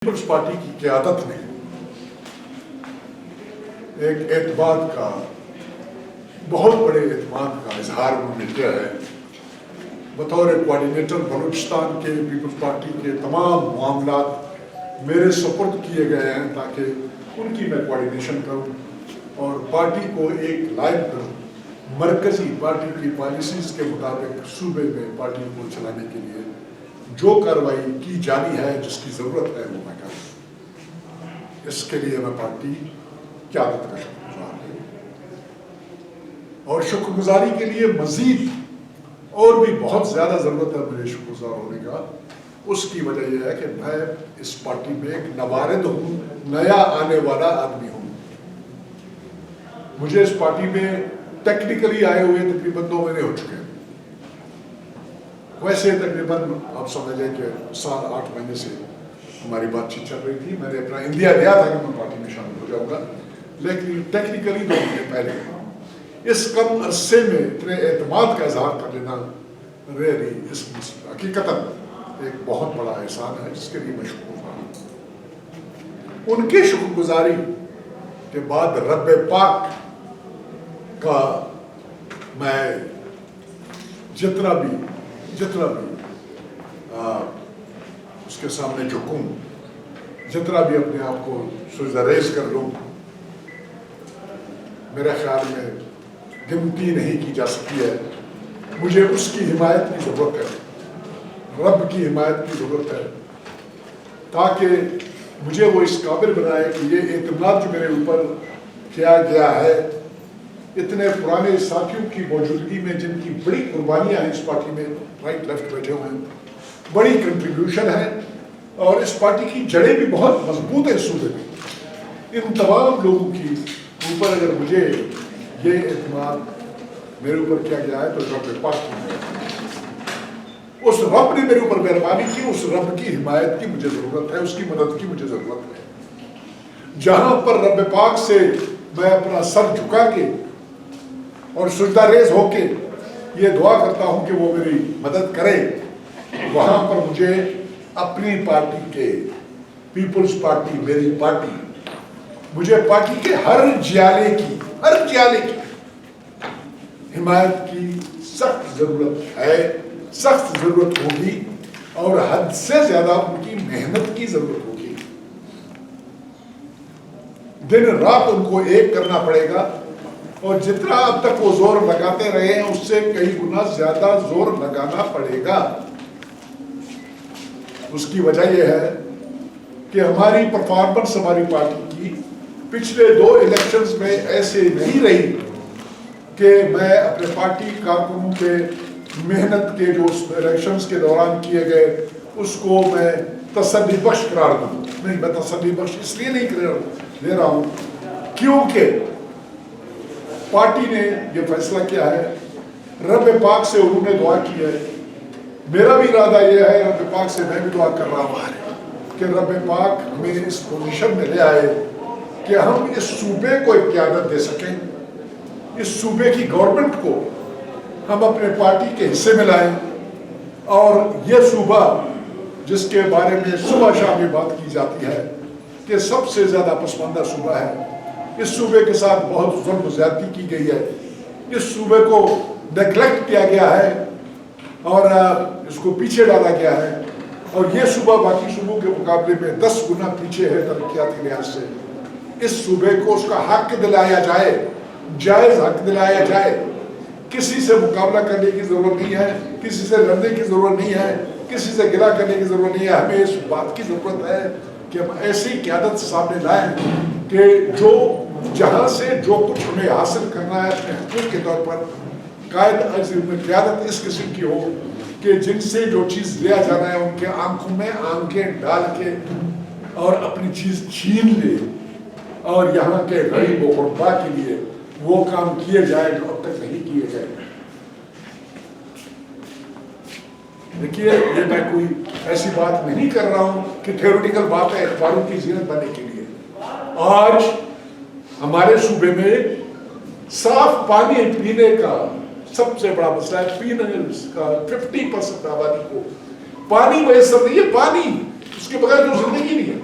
Peoples party کی قیادت نے ایک اعتماد کا بہت بڑے اعتماد کا اظہار انہوں نے کیا ہے. بطور کوآرڈینیٹر بلوچستان کے پیپلز پارٹی کے تمام معاملات میرے سپرد کیے گئے ہیں تاکہ ان کی میں کوآرڈینیشن کروں اور پارٹی کو ایک لائن کروں, مرکزی پارٹی کی پالیسیز کے مطابق صوبے میں پارٹی کو چلانے کے لیے جو کارروائی کی جانی ہے, جس کی ضرورت ہے, وہ میں کروں. اس کے لیے میں پارٹی قیادت کا شکر گزار ہوں اور شکر گزاری کے لیے مزید اور بھی بہت زیادہ ضرورت ہے میرے شکر گزار ہونے کا. اس کی وجہ یہ ہے کہ میں اس پارٹی میں ایک نوارد ہوں, نیا آنے والا آدمی ہوں. مجھے اس پارٹی میں ٹیکنیکلی آئے ہوئے تقریباً 2 مہینے ہو چکے ہیں. ویسے تقریباً آپ سمجھ لیں کہ 7-8 مہینے سے ہماری بات چیت چل رہی تھی. میں نے اپنا انڈیا دیا تھا کہ میں پارٹی میں شامل ہو جاؤں گا, لیکن ٹیکنیکلی 2 مہینے پہلے اس کم عرصے میں اتنے اعتماد کا اظہار کر لینا ریئلی اس حقیقتاً ایک بہت بڑا احسان ہے, جس کے لیے میں شکر گزار ہوں. ان کی شکر گزاری کے بعد رب پاک کا میں جتنا بھی اس کے سامنے جھکوں, جتنا بھی اپنے آپ کو سجدہ ریز کر لوں, میرے خیال میں گنتی نہیں کی جا سکتی ہے. مجھے اس کی حمایت کی ضرورت ہے, رب کی حمایت کی ضرورت ہے, تاکہ مجھے وہ اس قابل بنائے کہ یہ اعتماد جو میرے اوپر کیا گیا ہے, اتنے پرانے ساتھیوں کی موجودگی میں جن کی بڑی قربانیاں ہیں اس پارٹی میں, رائٹ لیفٹ بیٹھے ہوئے ہیں, بڑی کنٹریبیوشن ہے اور اس پارٹی کی جڑیں بھی بہت مضبوط ہیں صوبے میں. ان تمام لوگوں کی اوپر اگر مجھے یہ اعتماد میرے اوپر کیا گیا ہے تو رب پاک کی اس رب نے میرے اوپر مہربانی کی, اس رب کی حمایت کی مجھے ضرورت ہے, اس کی مدد کی مجھے ضرورت ہے. جہاں پر رب پاک سے میں اپنا سر جھکا کے اور سجدہ ریز ہو کے یہ دعا کرتا ہوں کہ وہ میری مدد کرے, وہاں پر مجھے اپنی پارٹی کے, پیپلز پارٹی میری پارٹی, مجھے پارٹی کے ہر جیالے کی حمایت کی سخت ضرورت ہے, سخت ضرورت ہوگی اور حد سے زیادہ ان کی محنت کی ضرورت ہوگی. دن رات ان کو ایک کرنا پڑے گا اور جتنا اب تک وہ زور لگاتے رہے ہیں اس سے کئی گنا زیادہ زور لگانا پڑے گا. اس کی وجہ یہ ہے کہ ہماری پرفارمنس ہماری پارٹی کی پچھلے 2 الیکشنز میں ایسے نہیں رہی کہ میں اپنے پارٹی کارکنوں کے محنت کے جو الیکشنز کے دوران کیے گئے اس کو میں تسلی بخش قرار دوں. نہیں, میں تسلی بخش اس لیے نہیں لے رہا ہوں کیونکہ پارٹی نے یہ فیصلہ کیا ہے, رب پاک سے انہوں نے دعا کی ہے, میرا بھی ارادہ یہ ہے, رب پاک سے میں بھی دعا کر رہا ہوں کہ رب پاک ہمیں اس پوزیشن میں لے آئے کہ ہم اس صوبے کو ایک قیادت دے سکیں, اس صوبے کی گورنمنٹ کو ہم اپنے پارٹی کے حصے میں لائیں, اور یہ صوبہ جس کے بارے میں صبح شام یہ بات کی جاتی ہے کہ سب سے زیادہ پسماندہ صوبہ ہے, اس صوبے کے ساتھ بہت ظلم و زیادتی کی گئی ہے, اس صوبے کو نیگلیکٹ کیا گیا ہے اور اس کو پیچھے ڈالا گیا ہے, اور یہ صوبہ باقی صوبوں کے مقابلے میں 10 گنا پیچھے ہے ترقیاتی لحاظ سے. اس صوبے کو اس کا حق دلایا جائے, جائز حق دلایا جائے. کسی سے مقابلہ کرنے کی ضرورت نہیں ہے, کسی سے لڑنے کی ضرورت نہیں ہے, کسی سے گلا کرنے کی ضرورت نہیں ہے. ہمیں اس بات کی ضرورت ہے کہ ہم ایسی قیادت سامنے لائیں کہ جو جہاں سے جو کچھ ہمیں حاصل کرنا ہے اپنے حقوق کے طور پر, قیادت اس قسم کی ہو کہ جن سے جو چیز لیا جانا ہے ان کے آنکھوں میں آنکھیں ڈال کے اور اپنی چیز چھین لے, اور یہاں کے غریب و غربا کے لیے وہ کام کیے جائے جو اب تک نہیں کیے گئے. دیکھیے, یہ میں کوئی ایسی بات نہیں کر رہا ہوں کہ تھیوریٹیکل بات ہے اخباروں کی زینت بننے کے لیے. آج ہمارے صوبے میں صاف پانی پینے کا سب سے بڑا مسئلہ ہے. پینے کا 50% آبادی کو پانی میسر نہیں ہے, پانی اس کے بغیر تو زندگی نہیں ہے.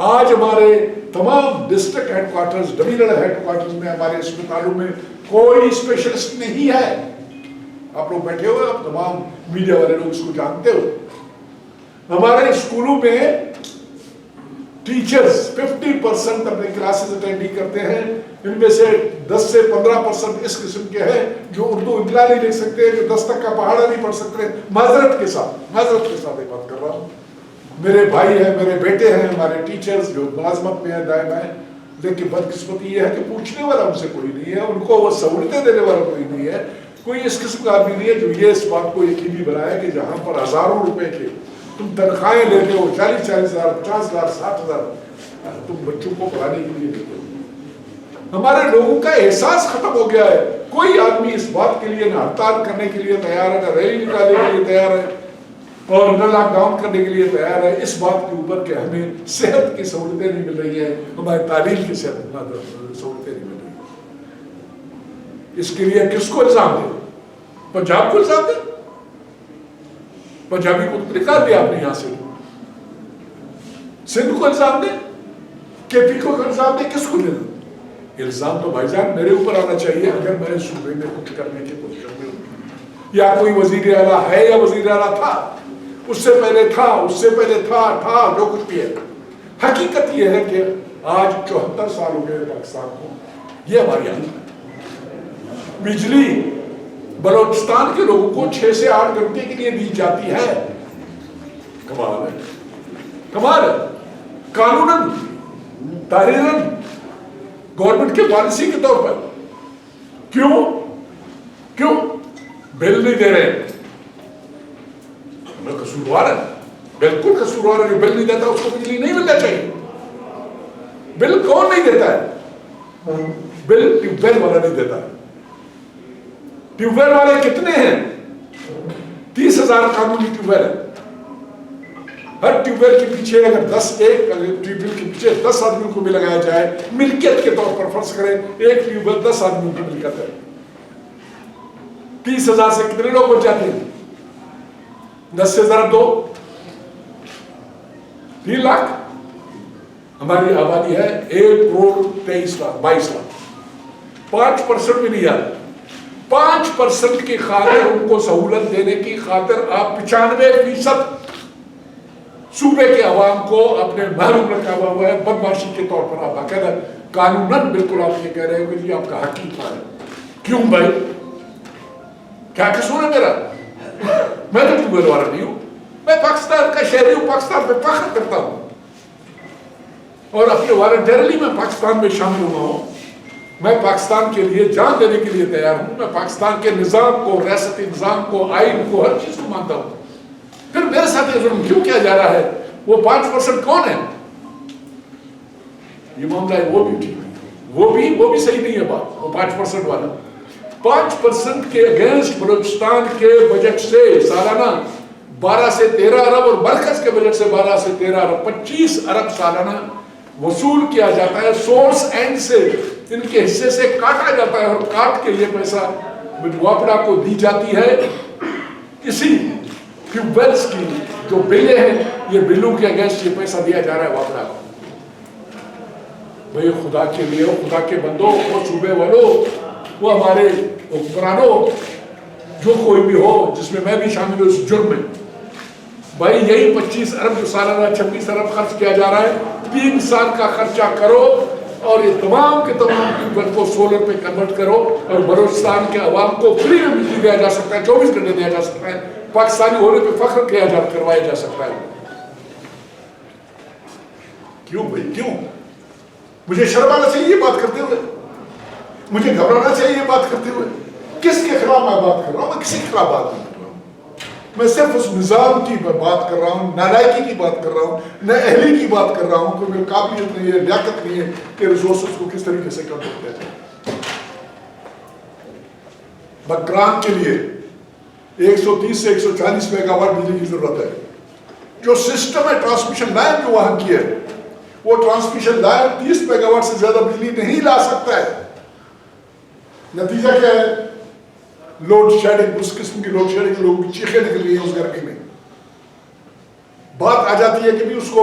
آج ہمارے تمام district headquarters, divisional headquarters میں، ہمارے اسپتالوں میں کوئی اسپیشلسٹ نہیں ہے. آپ لوگ بیٹھے ہوئے، آپ تمام میڈیا والے لوگ اس کو جانتے ہو. ہمارے اسکولوں میں ٹیچرز 50% اپنے کلاسز اٹینڈ نہیں کرتے ہیں. ان میں سے 10 سے 15% اس قسم کے ہیں جو اردو املا نہیں لکھ سکتے، جو 10 تک کا پہاڑا نہیں پڑھ سکتے. معذرت کے ساتھ یہ بات کر رہا ہوں. میرے بھائی ہیں، میرے بیٹے ہیں، ہمارے ٹیچرز جو ملازمت میں ہیں، دائم ہیں، لیکن بدقسمتی یہ ہے کہ پوچھنے والا ان سے کوئی نہیں ہے، ان کو وہ سہولتیں دینے والا کوئی نہیں ہے. کوئی اس قسم کا آدمی نہیں ہے جو یہ اس بات کو یقینی بنائے کہ جہاں پر ہزاروں روپے کے تم تنخواہیں لیتے ہو، 40,000 50,000 60,000 تم بچوں کو پڑھانے کے لیے دیتے ہو. ہمارے لوگوں کا احساس ختم ہو گیا ہے. کوئی آدمی اس بات کے لیے نہ ہڑتال کرنے کے لیے تیار ہے، نہ ریلی نکالنے کے لیے تیار ہے، اور نہ لاک ڈاؤن کرنے کے لیے تیار ہے اس بات کے اوپر کہ ہمیں صحت کی سہولتیں نہیں مل رہی ہیں، ہماری تعلیم کی سہولتیں نہیں مل رہی ہیں. اس کے لیے کس کو الزام دے؟ پنجاب کو الزام دے؟ پنجابی کو نکال دیا آپ نے یہاں سے. سندھ کو الزام دے؟ کے پی کو الزام دے؟ کس کو دے؟ الزام تو بھائی جان میرے اوپر آنا چاہیے اگر میں صوبے میں کچھ کرنے کی پوزیشن میں ہوں. یا کوئی وزیر اعلیٰ ہے یا وزیر اعلیٰ تھا، اس سے پہلے تھا، اس سے پہلے تھا جو کچھ بھی ہے. حقیقت یہ ہے کہ آج 74 سال ہو گئے پاکستان کو. یہ ہماری حالت ہے. بجلی بلوچستان کے لوگوں کو 6 سے 8 گھنٹے کے لیے دی جاتی ہے. کمال ہے، کمال ہے. قانوناً، تحریراً، گورنمنٹ کے پالیسی کے طور پر. کیوں بل نہیں دے رہے؟ میں قصوروار ہے، بالکل قصوروار ہے. جو بل نہیں دیتا اس کو بجلی نہیں ملنا چاہیے. بل کون نہیں دیتا ہے؟ بل ٹیوب ویل والا نہیں دیتا ہے. ٹیوب ویل والے کتنے ہیں؟ 30,000 قانونی ٹیوب ویل ہے. ہر ٹیوب ویل کے پیچھے اگر 10 ٹیوب ویل کے پیچھے 10 آدمیوں کو بھی لگایا جائے، ملکیت کے طور پر فرض کریں ایک ٹیوب ویل 10 آدمیوں کی ملکیت ہے، 30,000 سے کتنے لوگ بچ جاتے ہیں؟ 10 سے ضرب 2، 3 لاکھ. ہماری آبادی ہے 1,23,22,00,000. 5% بھی نہیں آتا. 5% کی خاطر ان کو سہولت دینے کی خاطر آپ 95% صوبے کے عوام کو اپنے محروم رکھا ہوا ہے. بدمعاشی کے طور پر آپ باقاعدہ قانوناً بالکل آپ یہ کہہ رہے ہو کہ جی آپ کا حق ہی تھا. کیوں بھائی؟ کیا قصور ہے میرا؟ میں تو ٹیوب ویل والا نہیں ہوں. میں پاکستان کا شہری ہوں، پاکستان پہ فخر کرتا ہوں اور اپنے والنٹیرلی میں پاکستان میں شامل ہوا ہوں. میں پاکستان کے لیے جان دینے کے لیے تیار ہوں. میں پاکستان کے نظام کو، ریاستی نظام کو، آئین کو، ہر چیز کو مانتا ہوں. پھر میرے ساتھ یہ ظلم کیوں کیا جا رہا ہے؟ وہ 5% کون ہے؟ یہ معاملہ ہے وہ بھی ٹھیک ہے، وہ بھی صحیح نہیں ہے بات. وہ 5% والا 5% کے اگینسٹ بلوچستان کے بجٹ سے سالانہ 12 سے 13 ارب اور مرکز کے بجٹ سے 12 سے 13 ارب 25 ارب سالانہ وصول کیا جاتا ہے. سورس اینڈ سے ان کے حصے سے کاٹا جاتا ہے اور کاٹ کے یہ پیسہ واپڈا کو دی جاتی ہے. اسی ٹیوب ویلز کی جو بلیں ہیں، یہ بلوں کے اگینسٹ یہ پیسہ دیا جا رہا ہے واپڈا کو. بھئی خدا کے لیے، خدا کے بندوں، وہ صوبے والوں، وہ ہمارے حکمرانوں، جو کوئی بھی ہو جس میں بھی شامل ہوں اس جرم میں، بھائی یہی 25 ارب جو سالانہ 26 ارب خرچ کیا جا رہا ہے، 3 سال کا خرچہ کرو اور یہ تمام کے تمام ٹیوب ویل کو سولر پہ کنورٹ کرو اور بلوچستان کے عوام کو فری میں بجلی دیا جا سکتا ہے، 24 گھنٹے دیا جا سکتا ہے. پاکستانی ہونے پہ فخر کروایا جا سکتا ہے. کیوں بھائی کیوں؟ مجھے شرم آنا چاہیے یہ بات کرتے ہوئے، مجھے گھبرانا چاہیے یہ بات کرتے ہوئے. کس کے خلاف میں بات کر رہا ہوں؟ میں کسی کے خلاف بات نہیں کر رہا ہوں. میں صرف اس نظام کی بات کر رہا ہوں، نالائکی کی بات کر رہا ہوں، نہ اہلی کی بات کر رہا ہوں. کوئی میری قابلیت نہیں ہے، لیاقت نہیں ہے کہ ریسورسز کو کس طریقے سے کم کیا جائے. بکران کے لیے 130 سے 140 میگا واٹ بجلی کی ضرورت ہے. جو سسٹم ہے ٹرانسمیشن لائن جو وہاں کی ہے، وہ ٹرانسمیشن لائن 30 میگا واٹ سے زیادہ بجلی نہیں لا سکتا ہے. نتیجہ کیا ہے؟ لوڈ شیڈنگ، اس قسم کی لوڈ شیڈنگ، لوگوں کی چیخیں نکل گئی ہیں اس گرمی میں. بات آ جاتی ہے کہ بھی اس کو